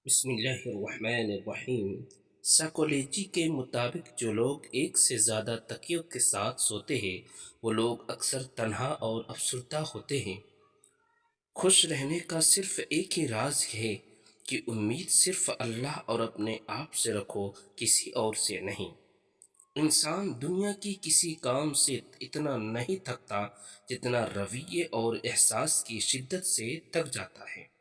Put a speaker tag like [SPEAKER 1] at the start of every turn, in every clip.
[SPEAKER 1] بسم اللہ الرحمن الرحیم۔ سائیکولوجی کے مطابق جو لوگ ایک سے زیادہ تکیوں کے ساتھ سوتے ہیں وہ لوگ اکثر تنہا اور افسردہ ہوتے ہیں۔ خوش رہنے کا صرف ایک ہی راز ہے کہ امید صرف اللہ اور اپنے آپ سے رکھو، کسی اور سے نہیں۔ انسان دنیا کی کسی کام سے اتنا نہیں تھکتا جتنا رویے اور احساس کی شدت سے تھک جاتا ہے۔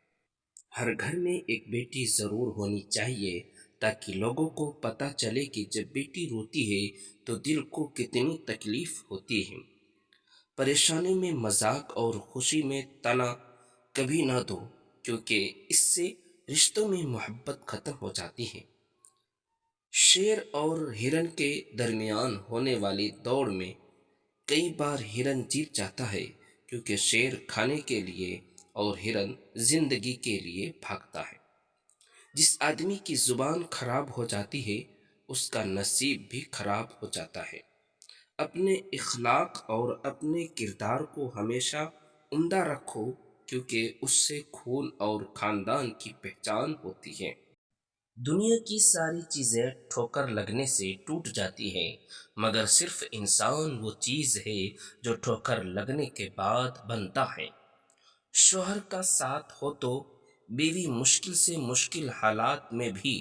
[SPEAKER 1] ہر گھر میں ایک بیٹی ضرور ہونی چاہیے تاکہ لوگوں کو پتہ چلے کہ جب بیٹی روتی ہے تو دل کو کتنی تکلیف ہوتی ہے۔ پریشانی میں مذاق اور خوشی میں طعنہ کبھی نہ دو، کیونکہ اس سے رشتوں میں محبت ختم ہو جاتی ہے۔ شیر اور ہرن کے درمیان ہونے والی دوڑ میں کئی بار ہرن جیت جاتا ہے، کیونکہ شیر کھانے کے لیے اور ہرن زندگی کے لیے بھاگتا ہے۔ جس آدمی کی زبان خراب ہو جاتی ہے اس کا نصیب بھی خراب ہو جاتا ہے۔ اپنے اخلاق اور اپنے کردار کو ہمیشہ عمدہ رکھو، کیونکہ اس سے خون اور خاندان کی پہچان ہوتی ہے۔ دنیا کی ساری چیزیں ٹھوکر لگنے سے ٹوٹ جاتی ہیں، مگر صرف انسان وہ چیز ہے جو ٹھوکر لگنے کے بعد بنتا ہے۔ شوہر کا ساتھ ہو تو بیوی مشکل سے مشکل حالات میں بھی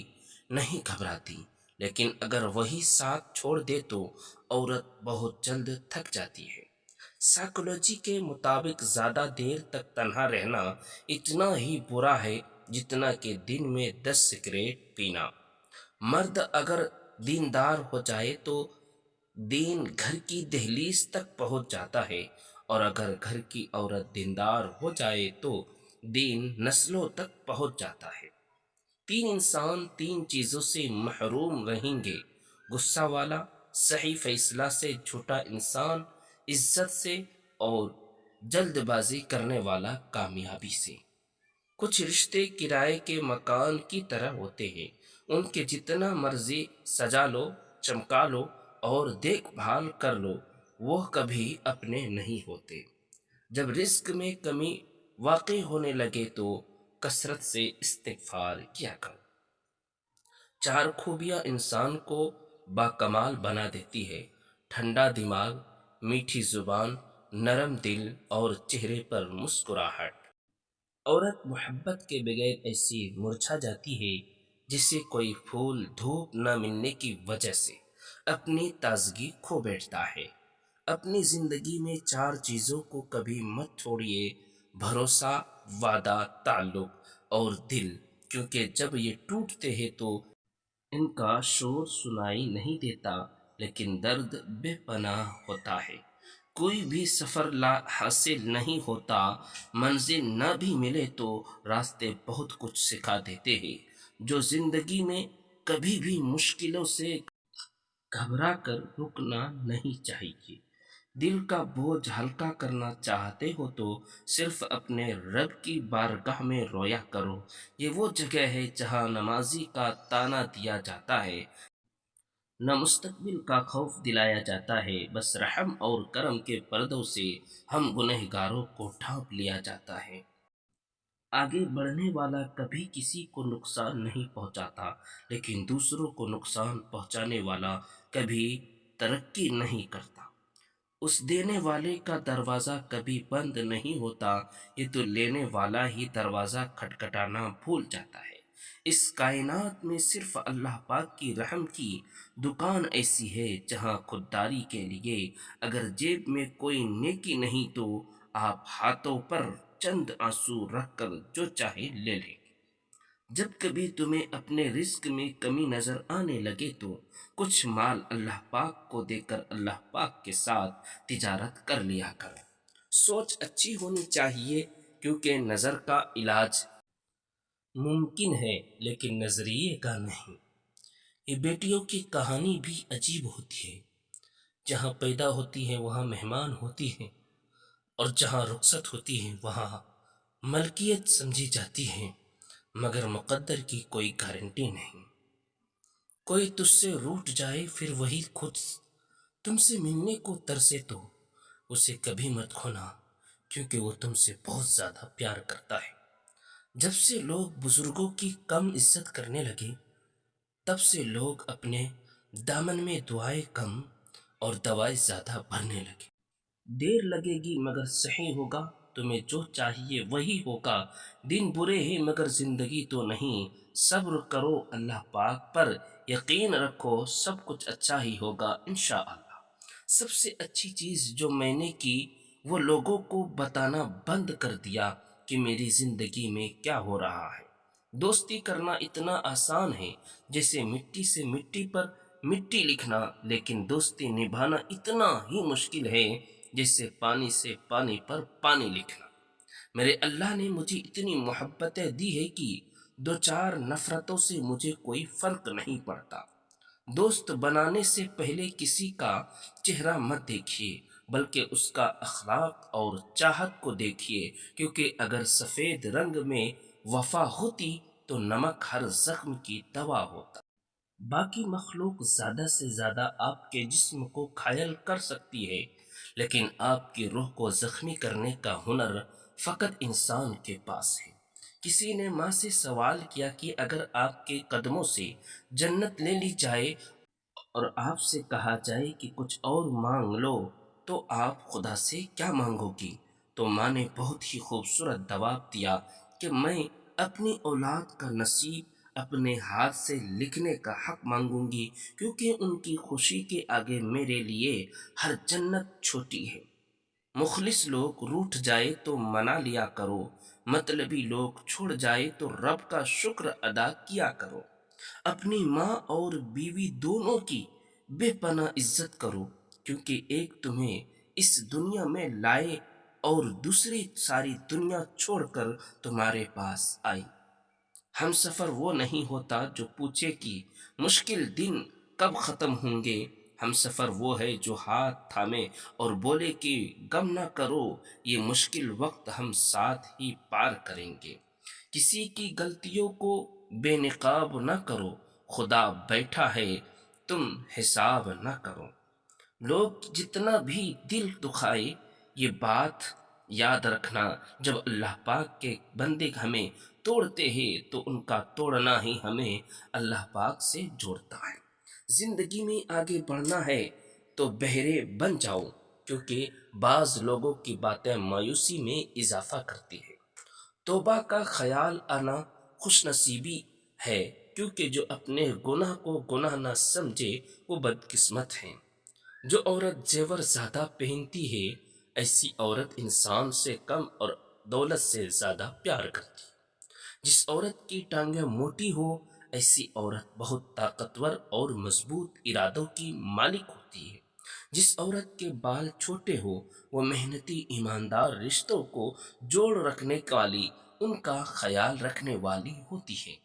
[SPEAKER 1] نہیں گھبراتی، لیکن اگر وہی ساتھ چھوڑ دے تو عورت بہت جلد تھک جاتی ہے۔ سائیکولوجی کے مطابق زیادہ دیر تک تنہا رہنا اتنا ہی برا ہے جتنا کہ دن میں 10 سگریٹ پینا۔ مرد اگر دیندار ہو جائے تو دین گھر کی دہلیز تک پہنچ جاتا ہے، اور اگر گھر کی عورت دیندار ہو جائے تو دین نسلوں تک پہنچ جاتا ہے۔ تین انسان تین چیزوں سے محروم رہیں گے: غصہ والا، صحیح فیصلہ سے جھوٹا انسان، عزت سے، اور جلد بازی کرنے والا کامیابی سے۔ کچھ رشتے کرائے کے مکان کی طرح ہوتے ہیں، ان کے جتنا مرضی سجا لو، چمکا لو اور دیکھ بھال کر لو، وہ کبھی اپنے نہیں ہوتے۔ جب رزق میں کمی واقع ہونے لگے تو کثرت سے استغفار کیا کرو۔ چار خوبیاں انسان کو باکمال بنا دیتی ہے: ٹھنڈا دماغ، میٹھی زبان، نرم دل اور چہرے پر مسکراہٹ۔ عورت محبت کے بغیر ایسی مرجھا جاتی ہے جسے کوئی پھول دھوپ نہ ملنے کی وجہ سے اپنی تازگی کھو بیٹھتا ہے۔ اپنی زندگی میں چار چیزوں کو کبھی مت چھوڑیے: بھروسہ، وعدہ، تعلق اور دل، کیونکہ جب یہ ٹوٹتے ہیں تو ان کا شور سنائی نہیں دیتا، لیکن درد بے پناہ ہوتا ہے۔ کوئی بھی سفر لا حاصل نہیں ہوتا، منزل نہ بھی ملے تو راستے بہت کچھ سکھا دیتے ہیں۔ جو زندگی میں کبھی بھی مشکلوں سے گھبرا کر رکنا نہیں چاہیے۔ دل کا بوجھ ہلکا کرنا چاہتے ہو تو صرف اپنے رب کی بارگاہ میں رویا کرو۔ یہ وہ جگہ ہے جہاں نمازی کا طعنہ دیا جاتا ہے، نہ مستقبل کا خوف دلایا جاتا ہے، بس رحم اور کرم کے پردوں سے ہم گنہگاروں کو ڈھانپ لیا جاتا ہے۔ آگے بڑھنے والا کبھی کسی کو نقصان نہیں پہنچاتا، لیکن دوسروں کو نقصان پہنچانے والا کبھی ترقی نہیں کرتا۔ اس دینے والے کا دروازہ کبھی بند نہیں ہوتا، یہ تو لینے والا ہی دروازہ کھٹکھٹانا بھول جاتا ہے۔ اس کائنات میں صرف اللہ پاک کی رحم کی دکان ایسی ہے جہاں خودداری کے لیے اگر جیب میں کوئی نیکی نہیں تو آپ ہاتھوں پر چند آنسو رکھ کر جو چاہے لے لیں۔ جب کبھی تمہیں اپنے رزق میں کمی نظر آنے لگے تو کچھ مال اللہ پاک کو دے کر اللہ پاک کے ساتھ تجارت کر لیا کرو۔ سوچ اچھی ہونی چاہیے، کیونکہ نظر کا علاج ممکن ہے لیکن نظریے کا نہیں۔ یہ بیٹیوں کی کہانی بھی عجیب ہوتی ہے۔ جہاں پیدا ہوتی ہیں وہاں مہمان ہوتی ہیں، اور جہاں رخصت ہوتی ہیں وہاں ملکیت سمجھی جاتی ہے، مگر مقدر کی کوئی گارنٹی نہیں۔ کوئی تجھ سے روٹھ جائے پھر وہی خود تم سے ملنے کو ترسے تو اسے کبھی مت کھونا، کیونکہ وہ تم سے بہت زیادہ پیار کرتا ہے۔ جب سے لوگ بزرگوں کی کم عزت کرنے لگے، تب سے لوگ اپنے دامن میں دعائیں کم اور دوائیں زیادہ بھرنے لگے۔ دیر لگے گی مگر صحیح ہوگا، تمہیں جو چاہیے وہی ہوگا، دن برے ہیں مگر زندگی تو نہیں، صبر کرو اللہ پاک پر، یقین رکھو سب کچھ اچھا ہی ہوگا انشاءاللہ۔ سب سے اچھی چیز جو میں نے کی وہ لوگوں کو بتانا بند کر دیا کہ میری زندگی میں کیا ہو رہا ہے۔ دوستی کرنا اتنا آسان ہے جیسے مٹی سے مٹی پر مٹی لکھنا، لیکن دوستی نبھانا اتنا ہی مشکل ہے جیسے پانی سے پانی پر پانی لکھنا۔ میرے اللہ نے مجھے اتنی محبتیں دی ہے کہ دو چار نفرتوں سے مجھے کوئی فرق نہیں پڑتا۔ دوست بنانے سے پہلے کسی کا چہرہ مت دیکھیے، بلکہ اس کا اخلاق اور چاہت کو دیکھیے، کیونکہ اگر سفید رنگ میں وفا ہوتی تو نمک ہر زخم کی دوا ہوتا۔ باقی مخلوق زیادہ سے زیادہ آپ کے جسم کو گھائل کر سکتی ہے، لیکن آپ کی روح کو زخمی کرنے کا ہنر فقط انسان کے پاس ہے۔ کسی نے ماں سے سوال کیا کہ اگر آپ کے قدموں سے جنت لے لی جائے اور آپ سے کہا جائے کہ کچھ اور مانگ لو تو آپ خدا سے کیا مانگو گی؟ تو ماں نے بہت ہی خوبصورت جواب دیا کہ میں اپنی اولاد کا نصیب اپنے ہاتھ سے لکھنے کا حق مانگوں گی، کیونکہ ان کی خوشی کے آگے میرے لیے ہر جنت چھوٹی ہے۔ مخلص لوگ روٹھ جائے تو منا لیا کرو، مطلبی لوگ چھوڑ جائے تو رب کا شکر ادا کیا کرو۔ اپنی ماں اور بیوی دونوں کی بے پناہ عزت کرو، کیونکہ ایک تمہیں اس دنیا میں لائے اور دوسری ساری دنیا چھوڑ کر تمہارے پاس آئی۔ ہم سفر وہ نہیں ہوتا جو پوچھے کہ مشکل دن کب ختم ہوں گے، ہم سفر وہ ہے جو ہاتھ تھامے اور بولے کہ غم نہ کرو، یہ مشکل وقت ہم ساتھ ہی پار کریں گے۔ کسی کی غلطیوں کو بے نقاب نہ کرو، خدا بیٹھا ہے تم حساب نہ کرو۔ لوگ جتنا بھی دل دکھائے، یہ بات یاد رکھنا، جب اللہ پاک کے بندے ہمیں توڑتے ہیں تو ان کا توڑنا ہی ہمیں اللہ پاک سے جوڑتا ہے۔ زندگی میں آگے بڑھنا ہے تو بہرے بن جاؤ، کیونکہ بعض لوگوں کی باتیں مایوسی میں اضافہ کرتی ہے۔ توبہ کا خیال آنا خوش نصیبی ہے، کیونکہ جو اپنے گناہ کو گناہ نہ سمجھے وہ بدقسمت ہے۔ جو عورت زیور زیادہ پہنتی ہے، ایسی عورت انسان سے کم اور دولت سے زیادہ پیار کرتی ہے۔ جس عورت کی ٹانگیں موٹی ہو، ایسی عورت بہت طاقتور اور مضبوط ارادوں کی مالک ہوتی ہے۔ جس عورت کے بال چھوٹے ہو، وہ محنتی ایماندار رشتوں کو جوڑ رکھنے والی، ان کا خیال رکھنے والی ہوتی ہے۔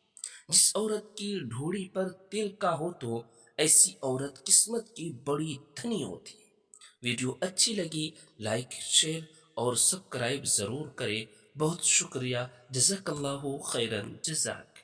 [SPEAKER 1] جس عورت کی ڈھوڑی پر تل کا ہو تو ایسی عورت قسمت کی بڑی دھنی ہوتی ہے۔ ویڈیو اچھی لگی لائک شیئر اور سبسکرائب ضرور کریں۔ بہت شکریہ، جزاک اللہ خیرن جزاک۔